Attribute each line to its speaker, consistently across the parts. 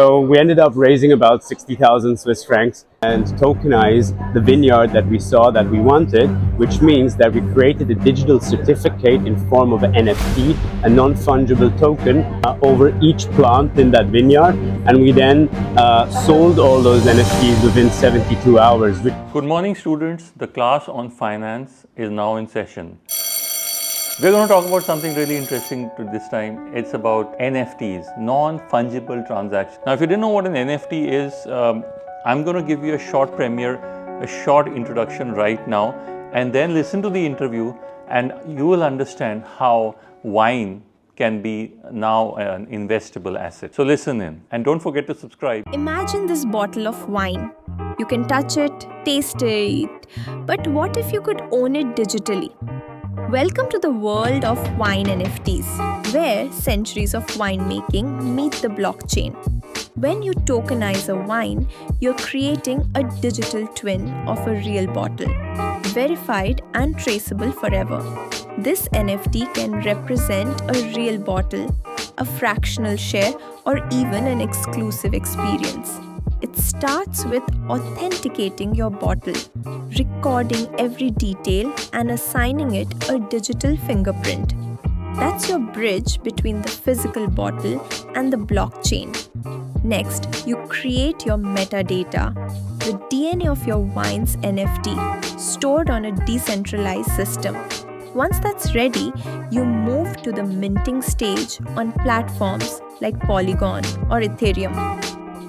Speaker 1: So we ended up raising about 60,000 Swiss francs and tokenized the vineyard that we saw that we wanted, which means that we created a digital certificate in form of an NFT, a non-fungible token, over each plant in that vineyard. And we then sold all those NFTs within 72 hours.
Speaker 2: Good morning, students. The class on finance is now in session. We're going to talk about something really interesting to this time. It's about NFTs, non-fungible transactions. Now, if you didn't know what an NFT is, I'm going to give you a short premiere, a short introduction right now, and then listen to the interview, and you will understand how wine can be now an investable asset. So listen in, and don't forget to subscribe.
Speaker 3: Imagine this bottle of wine. You can touch it, taste it, but what if you could own it digitally? Welcome to the world of Wine NFTs, where centuries of winemaking meet the blockchain. When you tokenize a wine, you're creating a digital twin of a real bottle, verified and traceable forever. This NFT can represent a real bottle, a fractional share, or even an exclusive experience. It starts with authenticating your bottle, recording every detail, and assigning it a digital fingerprint. That's your bridge between the physical bottle and the blockchain. Next, you create your metadata, the DNA of your wine's NFT, stored on a decentralized system. Once that's ready, you move to the minting stage on platforms like Polygon or Ethereum.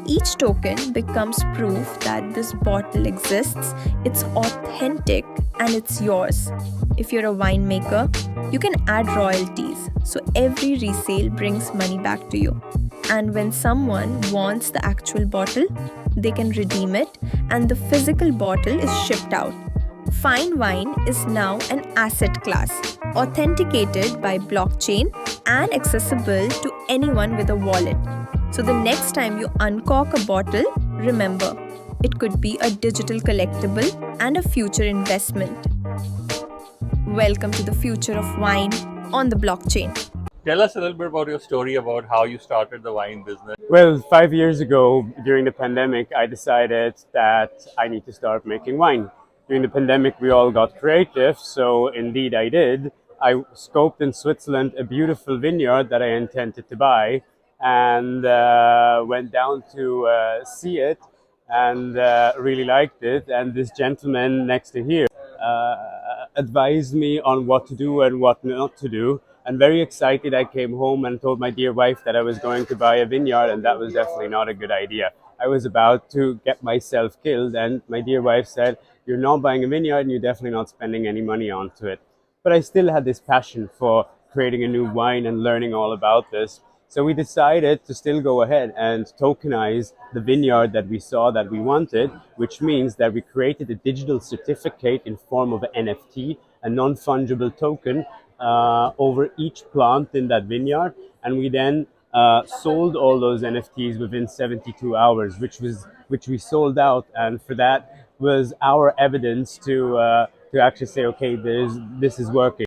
Speaker 3: Each token becomes proof that this bottle exists, it's authentic, and it's yours. If you're a winemaker, you can add royalties, so every resale brings money back to you. And when someone wants the actual bottle, they can redeem it, and the physical bottle is shipped out. Fine wine is now an asset class, authenticated by blockchain and accessible to anyone with a wallet. So the next time you uncork a bottle, remember, it could be a digital collectible and a future investment. Welcome to the future of wine on the blockchain.
Speaker 2: Tell us a little bit about your story about how you started the wine business.
Speaker 1: Well, 5 years ago, during the pandemic, I decided that I need to start making wine. During the pandemic, we all got creative, so indeed I did. I scoped in Switzerland a beautiful vineyard that I intended to buy, and went down to see it, and really liked it. And this gentleman next to here advised me on what to do and what not to do. And very excited, I came home and told my dear wife that I was going to buy a vineyard, and that was definitely not a good idea. I was about to get myself killed, and my dear wife said, "You're not buying a vineyard, and you're definitely not spending any money onto it." But I still had this passion for creating a new wine and learning all about this. So we decided to still go ahead and tokenize the vineyard that we saw that we wanted, which means that we created a digital certificate in form of an NFT, a non-fungible token, over each plant in that vineyard. And we then sold all those NFTs within 72 hours, which we sold out. And for that was our evidence to actually say, okay, this is working.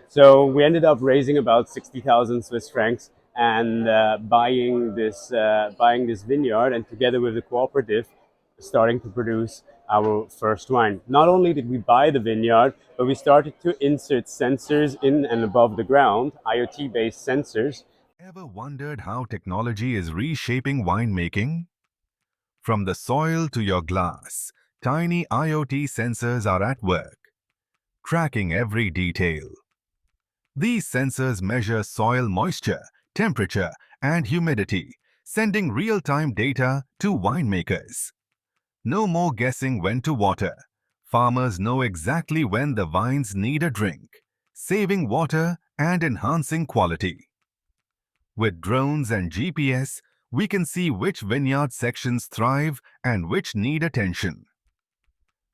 Speaker 1: So we ended up raising about 60,000 Swiss francs and buying this vineyard, and together with the cooperative, starting to produce our first wine. Not only did we buy the vineyard, but we started to insert sensors in and above the ground, IoT-based sensors.
Speaker 4: Ever wondered how technology is reshaping winemaking? From the soil to your glass, tiny IoT sensors are at work, tracking every detail. These sensors measure soil moisture, temperature, and humidity, sending real-time data to winemakers. No more guessing when to water. Farmers know exactly when the vines need a drink, saving water and enhancing quality. With drones and GPS, we can see which vineyard sections thrive and which need attention.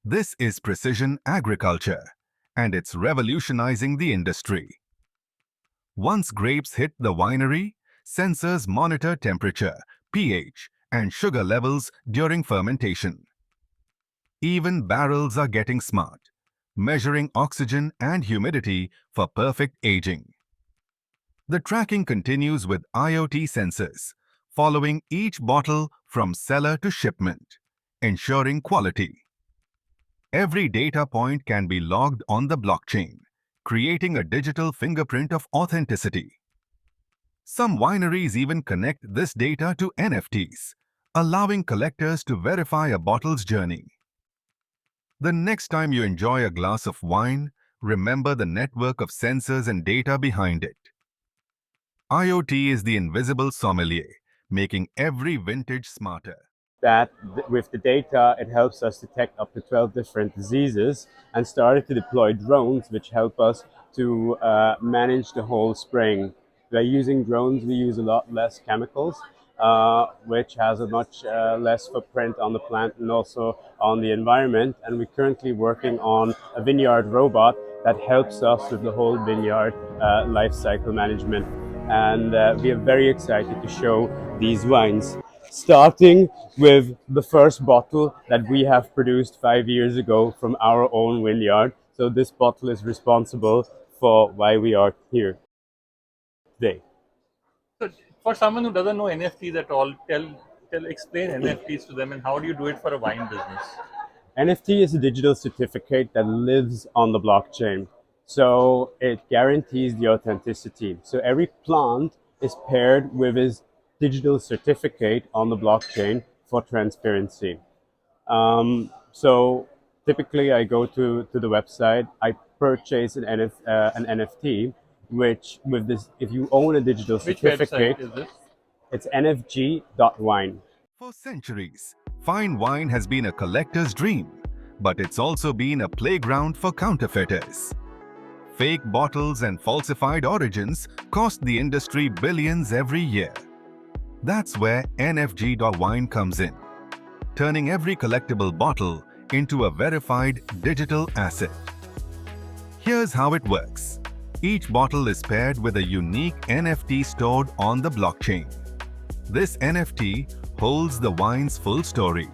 Speaker 4: This is precision agriculture, and it's revolutionizing the industry. Once grapes hit the winery, sensors monitor temperature, pH, and sugar levels during fermentation. Even barrels are getting smart, measuring oxygen and humidity for perfect aging. The tracking continues with IoT sensors, following each bottle from cellar to shipment, ensuring quality. Every data point can be logged on the blockchain, creating a digital fingerprint of authenticity. Some wineries even connect this data to NFTs, allowing collectors to verify a bottle's journey. The next time you enjoy a glass of wine, remember the network of sensors and data behind it. IoT is the invisible sommelier, making every vintage smarter.
Speaker 1: That with the data, it helps us detect up to 12 different diseases, and started to deploy drones which help us to manage the whole spraying. By using drones, we use a lot less chemicals, which has a much less footprint on the plant and also on the environment. And we're currently working on a vineyard robot that helps us with the whole vineyard life cycle management. And we are very excited to show these wines, starting with the first bottle that we have produced 5 years ago from our own vineyard. So this bottle is responsible for why we are here today.
Speaker 2: So for someone who doesn't know NFTs at all, explain NFTs to them and how do you do it for a wine business?
Speaker 1: NFT is a digital certificate that lives on the blockchain. So it guarantees the authenticity. So every plant is paired with its digital certificate on the blockchain for transparency. So typically I go to the website, I purchase an NFT, which with this, if you own a digital
Speaker 2: Which
Speaker 1: certificate,
Speaker 2: website is this?
Speaker 1: it's nfg.wine.
Speaker 4: For centuries, fine wine has been a collector's dream, but it's also been a playground for counterfeiters. Fake bottles and falsified origins cost the industry billions every year. That's where NFG.wine comes in, turning every collectible bottle into a verified digital asset. Here's how it works. Each bottle is paired with a unique NFT stored on the blockchain. This NFT holds the wine's full story: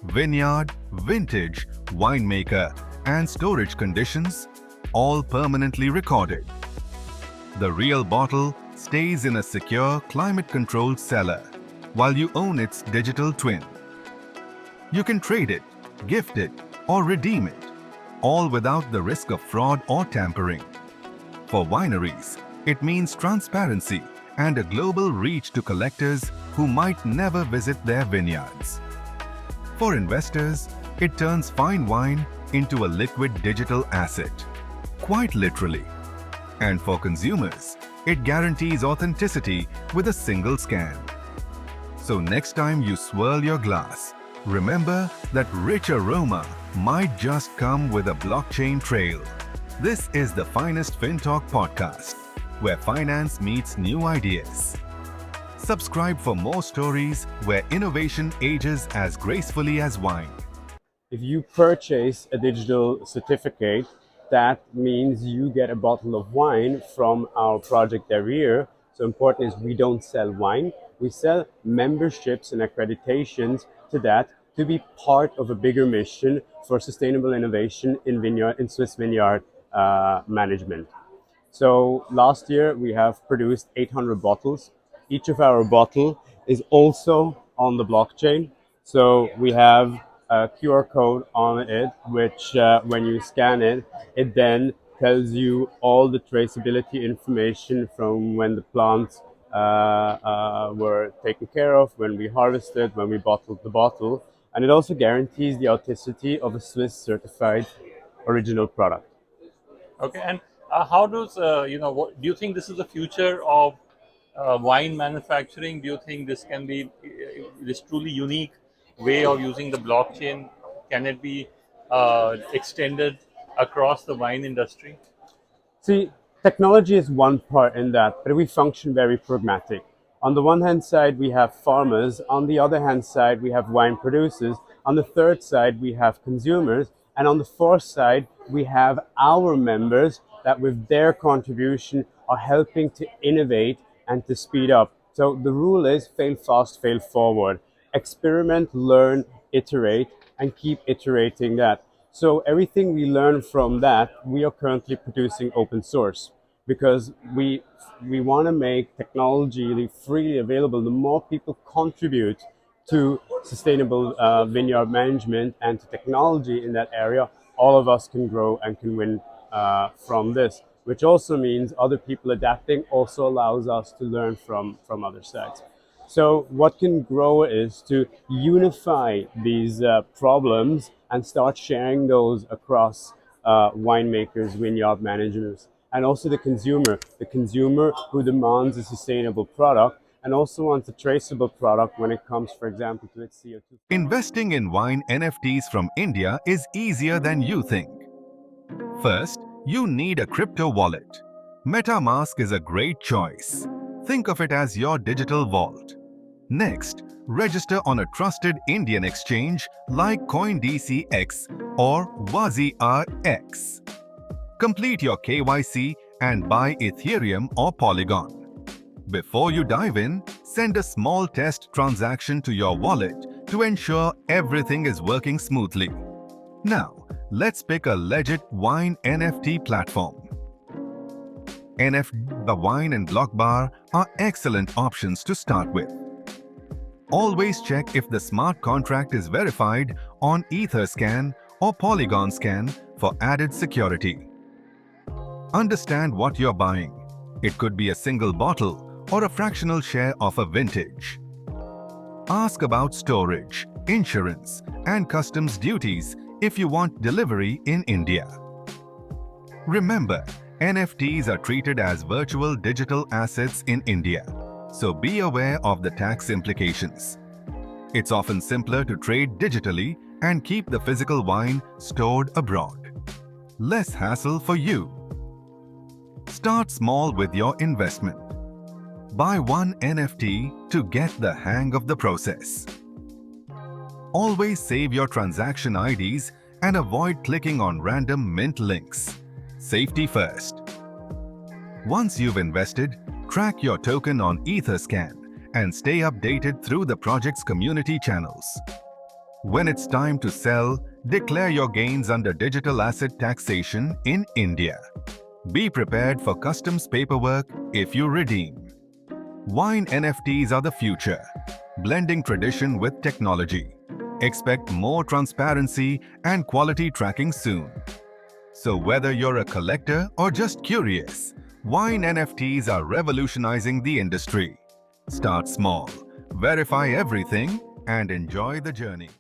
Speaker 4: vineyard, vintage, winemaker, and storage conditions, all permanently recorded. The real bottle stays in a secure, climate-controlled cellar, while you own its digital twin. You can trade it, gift it, or redeem it, all without the risk of fraud or tampering. For wineries, it means transparency and a global reach to collectors who might never visit their vineyards. For investors, it turns fine wine into a liquid digital asset, quite literally. And for consumers, it guarantees authenticity with a single scan. So next time you swirl your glass, remember that rich aroma might just come with a blockchain trail. This is the Finest FinTalk podcast, where finance meets new ideas. Subscribe for more stories where innovation ages as gracefully as wine.
Speaker 1: If you purchase a digital certificate, that means you get a bottle of wine from our project every year. So important is we don't sell wine, we sell memberships and accreditations to that to be part of a bigger mission for sustainable innovation in Swiss vineyard management. So last year we have produced 800 bottles. Each of our bottle is also on the blockchain. So we have a QR code on it, which when you scan it, it then tells you all the traceability information from when the plants were taken care of, when we harvested, when we bottled the bottle. And it also guarantees the authenticity of a Swiss certified original product.
Speaker 2: Okay, and how does what do you think this is the future of wine manufacturing? Do you think this can be this truly unique way of using the blockchain? Can it be extended across the wine industry?
Speaker 1: See, technology is one part in that, but we function very pragmatic. On the one hand side, we have farmers. On the other hand side, we have wine producers. On the third side, we have consumers. And on the fourth side, we have our members that with their contribution are helping to innovate and to speed up. So the rule is fail fast, fail forward. Experiment, learn, iterate, and keep iterating that. So everything we learn from that, we are currently producing open source because we want to make technology freely available. The more people contribute to sustainable vineyard management and to technology in that area, all of us can grow and can win from this, which also means other people adapting also allows us to learn from other sides. So what can grow is to unify these problems and start sharing those across winemakers, vineyard managers, and also the consumer who demands a sustainable product and also wants a traceable product when it comes, for example, to its CO2.
Speaker 4: Investing in wine NFTs from India is easier than you think. First, you need a crypto wallet. MetaMask is a great choice. Think of it as your digital vault. Next, register on a trusted Indian exchange like CoinDCX or WazirX. Complete your KYC and buy Ethereum or Polygon. Before you dive in, send a small test transaction to your wallet to ensure everything is working smoothly. Now, let's pick a legit wine NFT platform. The Wine and Block Bar are excellent options to start with. Always check if the smart contract is verified on Etherscan or Polygon Scan for added security. Understand what you're buying. It could be a single bottle or a fractional share of a vintage. Ask about storage, insurance, and customs duties if you want delivery in India. Remember, NFTs are treated as virtual digital assets in India, so be aware of the tax implications. It's often simpler to trade digitally and keep the physical wine stored abroad. Less hassle for you. Start small with your investment. Buy one NFT to get the hang of the process. Always save your transaction IDs and avoid clicking on random mint links. Safety first. Once you've invested, track your token on Etherscan and stay updated through the project's community channels. When it's time to sell, declare your gains under digital asset taxation in India. Be prepared for customs paperwork if you redeem. Wine NFTs are the future, blending tradition with technology. Expect more transparency and quality tracking soon. So whether you're a collector or just curious, wine NFTs are revolutionizing the industry. Start small, verify everything, and enjoy the journey.